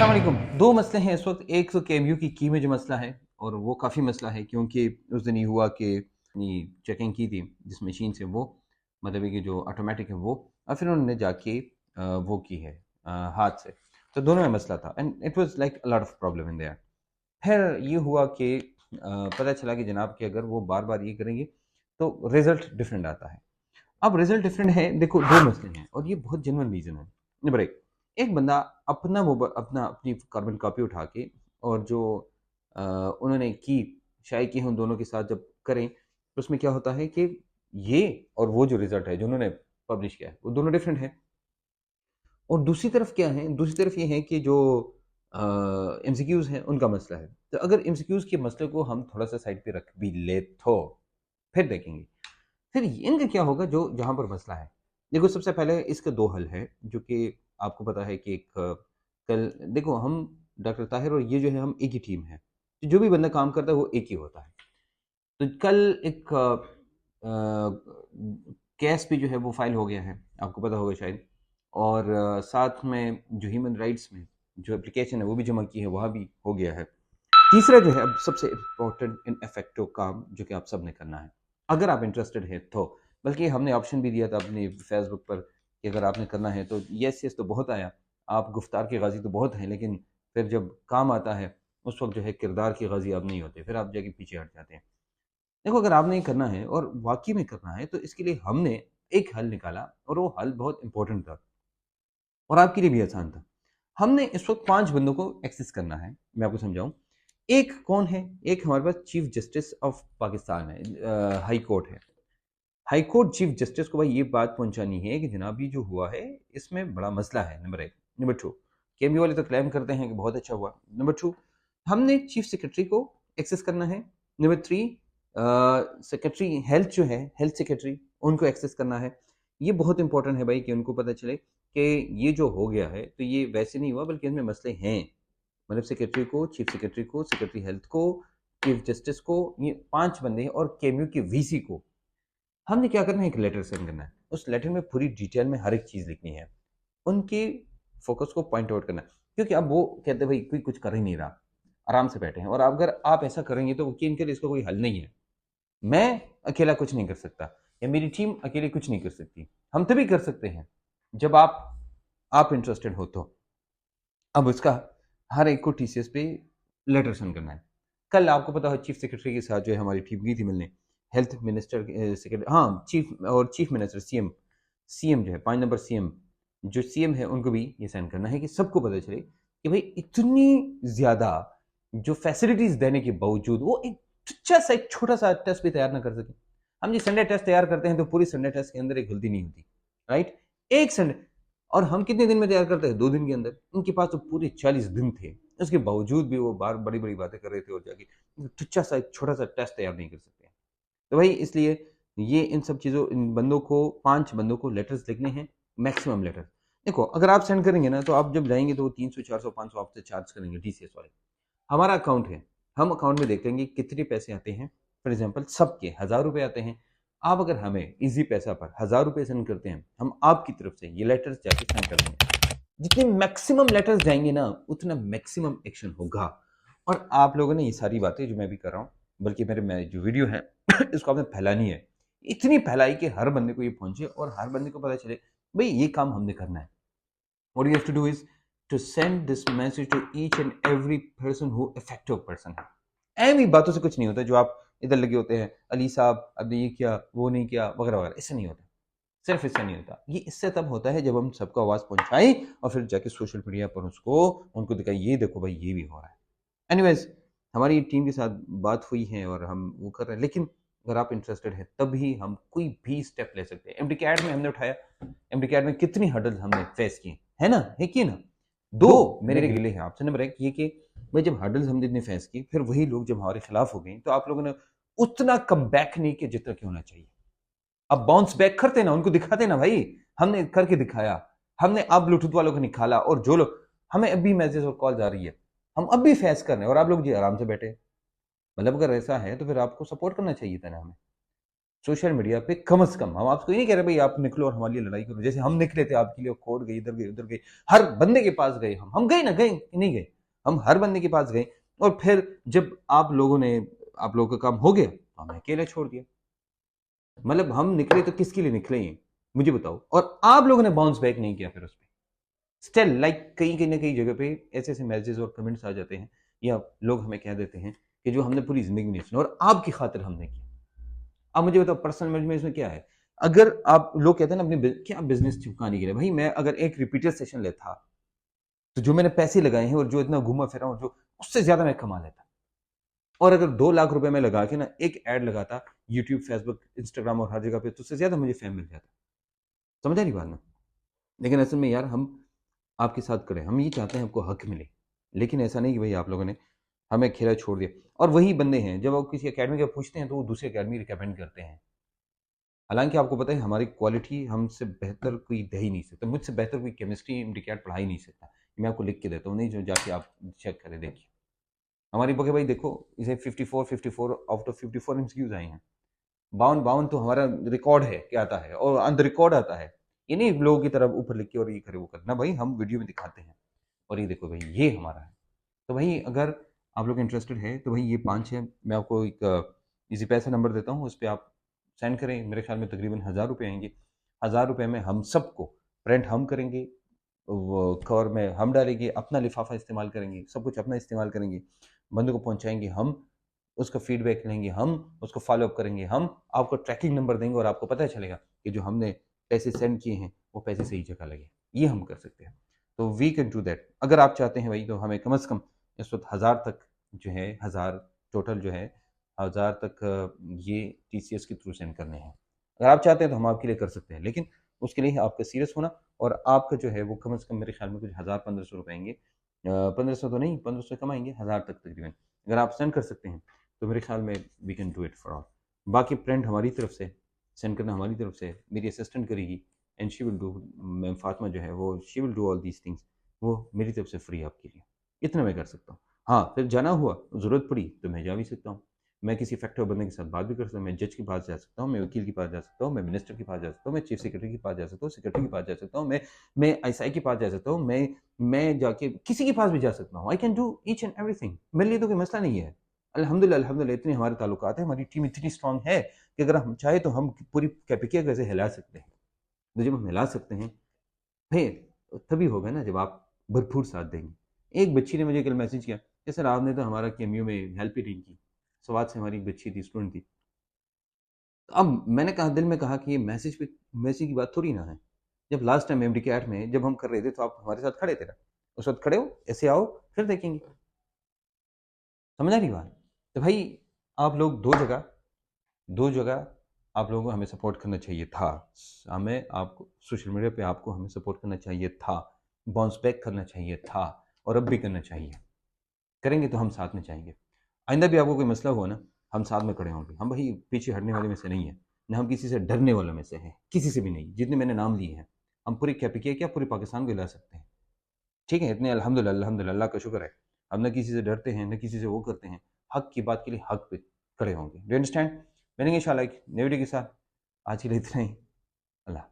अस्सलाम वालेकुम। दो मसले हैं इस वक्त। एक तो केएमयू की में जो मसला है, और वो काफ़ी मसला है क्योंकि उस दिन ये हुआ कि अपनी चेकिंग की थी जिस मशीन से, वो मतलब है कि जो ऑटोमेटिक है वो, और फिर उन्होंने जाके वो की है हाथ से। तो दोनों में मसला था and it was like a lot of problem in their. फिर ये हुआ कि पता चला कि जनाब कि अगर वो बार बार ये करेंगे तो रिजल्ट डिफरेंट आता है। अब रिजल्ट डिफरेंट है, देखो दो मसले हैं और ये बहुत जेन्युइन रीजन है। नंबर एक बंदा अपना मोबाइल अपनी कार्बन कॉपी उठा के, और जो उन्होंने की शायद की उन दोनों के साथ जब करें तो उसमें क्या होता है कि ये और वो जो रिजल्ट है जो उन्होंने पब्लिश किया है वो दोनों डिफरेंट है। और दूसरी तरफ क्या है, दूसरी तरफ ये है कि जो एमसीक्यूज हैं उनका मसला है। तो अगर एमसीक्यूज के मसले को हम थोड़ा सा साइड पे रख भी ले तो फिर देखेंगे फिर इनका क्या होगा जो जहां पर मसला है। देखो सबसे पहले इसका दो हल है जो कि आपको पता है कि एक कल देखो हम डॉक्टर ताहिर और ये जो है हम एक ही टीम है। तो जो भी बंदा काम करता है वो एक ही होता है। तो कल एक केस भी जो है वो फाइल हो गया है, आपको पता होगा शायद। और साथ में जो ह्यूमन राइट्स में जो एप्लीकेशन है वो भी जमा की है, वहाँ भी हो गया है। तीसरा जो है अब सबसे इम्पोर्टेंट इन इफेक्टिव काम जो कि आप सब ने करना है अगर आप इंटरेस्टेड है तो। बल्कि हमने ऑप्शन भी दिया था अपने फेसबुक पर कि अगर आपने करना है तो यस यस तो बहुत आया। आप गुफ्तार के गाजी तो बहुत हैं, लेकिन फिर जब काम आता है उस वक्त जो है किरदार के गाजी आप नहीं होते, फिर आप जाके पीछे हट जाते हैं। देखो अगर आपने ये करना है और वाकई में करना है तो इसके लिए हमने एक हल निकाला और वो हल बहुत इंपॉर्टेंट था और आपके लिए भी आसान था। हमने इस वक्त 5 बंदों को एक्सेस करना है। मैं आपको समझाऊं। एक कौन है, एक हमारे पास चीफ जस्टिस ऑफ पाकिस्तान है, हाई कोर्ट है। हाई कोर्ट चीफ जस्टिस को भाई ये बात पहुंचानी है कि जनाब ये जो हुआ है इसमें बड़ा मसला है, नंबर एक। नंबर टू, केएमयू वाले तो क्लेम करते हैं कि बहुत अच्छा हुआ। नंबर टू, हमने चीफ सेक्रेटरी को एक्सेस करना है। नंबर थ्री, सेक्रेटरी हेल्थ जो है, हेल्थ सेक्रेटरी, उनको एक्सेस करना है। ये बहुत इंपॉर्टेंट है भाई कि उनको पता चले कि ये जो हो गया है तो ये वैसे नहीं हुआ बल्कि इसमें मसले हैं। मतलब सेक्रेटरी को, चीफ सेक्रेटरी को, सेक्रेटरी हेल्थ को, चीफ जस्टिस को, ये 5 बंदे हैं, और केएमयू के वीसी को हमने क्या करना है, एक लेटर सेंड करना है। उस लेटर में पूरी डिटेल में हर एक चीज लिखनी है, उनकी फोकस को पॉइंट आउट करना है। क्योंकि अब वो कहते हैं भाई कोई कुछ कर ही नहीं रहा, आराम से बैठे हैं, और अगर आप ऐसा करेंगे तो यकीन करिए इसका कोई हल नहीं है। मैं अकेला कुछ नहीं कर सकता या मेरी टीम अकेली कुछ नहीं कर सकती। हम तभी कर सकते हैं जब आप इंटरेस्टेड हो तो। अब उसका हर एक को टीसीएस पे लेटर सेंड करना है। कल आपको पता है चीफ सेक्रेटरी के साथ जो है हमारी टीम गई थी मिलने, हेल्थ मिनिस्टर सेक्रेटरी, हाँ चीफ और चीफ मिनिस्टर, सीएम। सीएम जो है 5 नंबर सीएम, जो सीएम है उनको भी ये सेंड करना है कि सबको पता चले कि भाई इतनी ज्यादा जो फैसिलिटीज देने के बावजूद वो एक तुच्छा सा एक छोटा सा टेस्ट भी तैयार ना कर सके। हम जी संडे टेस्ट तैयार करते हैं तो पूरी संडे टेस्ट के अंदर एक गलती नहीं होती, राइट। एक संडे, और हम कितने दिन में तैयार करते हैं, 2 दिन के अंदर। उनके पास तो पूरे 40 दिन थे, उसके बावजूद भी वो बार बड़ी बड़ी बातें कर रहे थे और जाके तुच्छा सा एक छोटा सा टेस्ट तैयार नहीं कर सकते। तो भाई इसलिए ये इन सब चीज़ों, इन बंदों को, 5 बंदों को लेटर्स लिखने हैं, मैक्सिमम लेटर। देखो अगर आप सेंड करेंगे ना तो आप जब जाएंगे तो वो 300 400 500 आपसे चार्ज करेंगे टीसीएस वाले। हमारा अकाउंट है, हम अकाउंट में देख लेंगे कितने पैसे आते हैं। फॉर एग्जाम्पल सबके 1000 रुपये आते हैं। आप अगर हमें इजी पैसा पर 1000 रुपये सेंड करते हैं, हम आपकी तरफ से ये लेटर्स जाके सेंड कर देंगे। जितने मैक्सिमम लेटर्स जाएंगे ना उतना मैक्सिमम एक्शन होगा। और आप लोगों ने ये सारी बातें जो मैं भी कर रहा हूँ, बल्कि मेरे जो वीडियो है इसको आपने फैलानी है। इतनी फैलाई कि हर बंदे को ये पहुंचे और हर बंदे को पता चले भाई ये काम हमने करना है। What you have to do is to send this message to each and every person who effective person है। एवी बातों से कुछ नहीं होता जो आप इधर लगे होते हैं, अली साहब आपने ये किया वो नहीं किया वगैरह वगैरह, इससे नहीं होता। सिर्फ इससे नहीं होता, ये इससे तब होता है जब हम सबको आवाज पहुंचाएं और फिर जाके सोशल मीडिया पर उसको उनको दिखाएं, ये देखो भाई ये भी हो रहा है। एनीवेज, हमारी टीम के साथ बात हुई है और हम वो कर रहे हैं, लेकिन अगर आप इंटरेस्टेड है तभी हम कोई भी स्टेप ले सकते हैं। एमडी कैड में हमने उठाया, एमडी कैड में कितनी हर्डल हमने फेस की है ना, है कि ना। दो मेरे गिले हैं आपसे। नंबर एक ये कि भाई जब हर्डल्स हमने इतनी फेस की, फिर वही लोग जब हमारे खिलाफ हो गए तो आप लोगों ने उतना कम बैक नहीं किया जितना कि होना चाहिए। अब बाउंस बैक करते ना, उनको दिखाते ना भाई, हमने करके दिखाया। हमने अब ब्लूटूथ वालों को निकाला, और जो लोग हमें अभी मैसेज और कॉल आ रही है, हम अब भी फेस कर रहे हैं और आप लोग जी आराम से बैठे। मतलब अगर ऐसा है तो फिर आपको सपोर्ट करना चाहिए था ना हमें। सोशल मीडिया पे कम से कम, हम आपको ये नहीं कह रहे भाई आप निकलो और हमारे लिए लड़ाई करो, जैसे हम निकले थे आपके लिए, कोर्ट गए, इधर गए उधर गए, हर बंदे के पास गए, हम गए ना, गए नहीं गए, हम हर बंदे के पास गए, और फिर जब आप लोगों का काम हो गया तो हमें अकेले छोड़ दिया। मतलब हम निकले तो किसके लिए निकले हैं, मुझे बताओ, और आप लोगों ने बाउंस बैक नहीं किया फिर उस पर। स्टिल लाइक कहीं कहीं ना कहीं जगह पे ऐसे ऐसे मैसेजेस और कमेंट्स आ जाते हैं, या लोग हमें कह देते हैं कि जो हमने पूरी जिंदगी में नहीं सुना और आपकी खातिर हमने किया। अब मुझे बताओ पर्सनल मैनेजमेंट इसमें क्या है? अगर आप लोग कहते हैं ना अपने क्या बिजनेस चुकाने के लिए, भाई मैं अगर एक रिपीटेड सेशन लेता तो जो मैंने पैसे लगाए हैं और जो इतना घूमा फिरा और जो उससे ज्यादा मैं कमा लेता। और अगर 2 लाख रुपए में लगा के ना एक ऐड लगाता यूट्यूब, फेसबुक, इंस्टाग्राम और हर जगह पे, तो उससे ज्यादा मुझे फेम मिल जाता। समझ आ रही बात ना? लेकिन असल में यार हम आपके साथ खड़े हैं, हम ये चाहते हैं आपको हक मिले, लेकिन ऐसा नहीं कि भाई आप लोगों ने हमें अकेला छोड़ दिया। और वही बंदे हैं जब आप किसी अकेडमी का पूछते हैं तो वो दूसरी अकेडमी रिकमेंड करते हैं, हालांकि आपको पता है हमारी क्वालिटी हमसे बेहतर कोई दे ही नहीं सकता, मुझसे बेहतर कोई केमिस्ट्री एमडीकैट पढ़ा ही नहीं सकता। मैं आपको लिख के देता हूँ, नहीं जो जाके आप चेक करें, देखिए हमारी बुक है भाई, देखो इसे 54 आउट ऑफ 54 एमसीक्यूज आए हैं, 52 तो हमारा रिकॉर्ड है क्या आता है, और ऑन द रिकॉर्ड आता है, ये नहीं लोगों की तरफ ऊपर लिख के और ये करे वो करना, भाई हम वीडियो में दिखाते हैं, और ये देखो भाई ये हमारा है। तो भाई अगर आप लोग इंटरेस्टेड है तो भाई ये 5 है, मैं आपको एक इजी पैसा नंबर देता हूँ, उस पर आप सेंड करें, मेरे ख्याल में तकरीबन 1000 रुपये आएंगे। 1000 रुपये में हम सबको प्रिंट हम करेंगे, वो कवर में हम डालेंगे, अपना लिफाफा इस्तेमाल करेंगे, सब कुछ अपना इस्तेमाल करेंगे, बंदे को पहुंचाएंगे हम, उसका फीडबैक लेंगे हम, उसको फॉलो अप करेंगे हम, आपको ट्रैकिंग नंबर देंगे और आपको पता चलेगा कि जो हमने पैसे सेंड किए हैं वो पैसे सही जगह लगे। ये हम कर सकते हैं, तो वी कैन डू दैट। अगर आप चाहते हैं भाई तो हमें कम से कम इस वक्त 1000 तक जो है, 1000 टोटल जो है, 1000 तक ये टीसीएस के थ्रू सेंड करने हैं। अगर आप चाहते हैं तो हम आपके लिए कर सकते हैं, लेकिन उसके लिए आपका सीरियस होना, और आपका जो है वो कम से कम मेरे ख्याल में कुछ 1000-1500 रुपये आएंगे, 1500 तो नहीं, 1500 कमाएंगे, 1000 तक तकरीबन अगर आप सेंड कर सकते हैं तो मेरे ख्याल में we can do it for all. बाकी प्रिंट हमारी तरफ से सेंड करना हमारी तरफ से मेरी असिस्टेंट करेगी, and she will do, ma'am Fatima जो है वो she will do all these things, वो मेरी तरफ से फ्री आपके लिए, इतना मैं कर सकता हूँ। हाँ फिर जाना हुआ, ज़रूरत पड़ी तो मैं जा भी सकता हूँ, मैं किसी फैक्टर बंदे के साथ बात भी कर सकता हूँ, मैं जज के पास जा सकता हूँ, मैं वकील के पास जा सकता हूँ, मैं मिनिस्टर के पास जा सकता हूँ, मैं चीफ सेक्रेटरी के पास जा सकता हूँ, सेक्रेटरी के पास जा सकता हूँ, मैं आईएसआई के पास जा सकता हूँ, मैं जाके किसी के पास भी जा सकता हूँ, I can do each and everything, मेरे लिए तो कोई मसला नहीं है। अल्हम्दुलिल्लाह अल्हम्दुलिल्लाह इतने हमारे ताल्लुकात हैं, हमारी टीम इतनी स्ट्रांग है कि अगर हम चाहे तो हम पूरी कैपिकिया कैसे हिला सकते हैं। तो जब हम हिला सकते हैं फिर तभी होगा ना जब आप भरपूर साथ देंगे। एक बच्ची ने मुझे कल मैसेज किया कि सर आपने तो हमारा केएमयू में हेल्प ही नहीं की, स्वाद से हमारी एक बच्ची थी, स्टूडेंट थी। तो अब मैंने कहा, दिल में कहा कि ये मैसेज की बात थोड़ी ना है, जब लास्ट टाइम एमडी के 8 में जब हम कर रहे थे तो आप हमारे साथ खड़े थे ना, उस वक्त खड़े हो, ऐसे आओ फिर देखेंगे। समझ आ रही बात? तो भाई आप लोग दो जगह आप लोगों को हमें सपोर्ट करना चाहिए था, हमें आपको सोशल मीडिया पे आपको हमें सपोर्ट करना चाहिए था, बाउंस बैक करना चाहिए था, और अब भी करना चाहिए। करेंगे तो हम साथ में चाहेंगे, आइंदा भी आपको कोई मसला हुआ ना, हम साथ में खड़े होंगे, हम भाई पीछे हटने वाले में से नहीं है, ना हम किसी से डरने वालों में से हैं, किसी से भी नहीं, जितने मैंने नाम लिए हैं हम पूरी कैपिकिया क्या पूरे पाकिस्तान को हिला सकते हैं। ठीक है, इतने अल्हम्दुलिल्लाह अल्हम्दुलिल्लाह, अल्लाह का शुक्र है, हम न किसी से डरते हैं न किसी से वो करते हैं, हक की बात के लिए हक पे खड़े होंगे। Do understand? मिलेंगे इंशाल्लाह एक नई वीडियो के साथ, आज के लिए इतना ही। अल्लाह।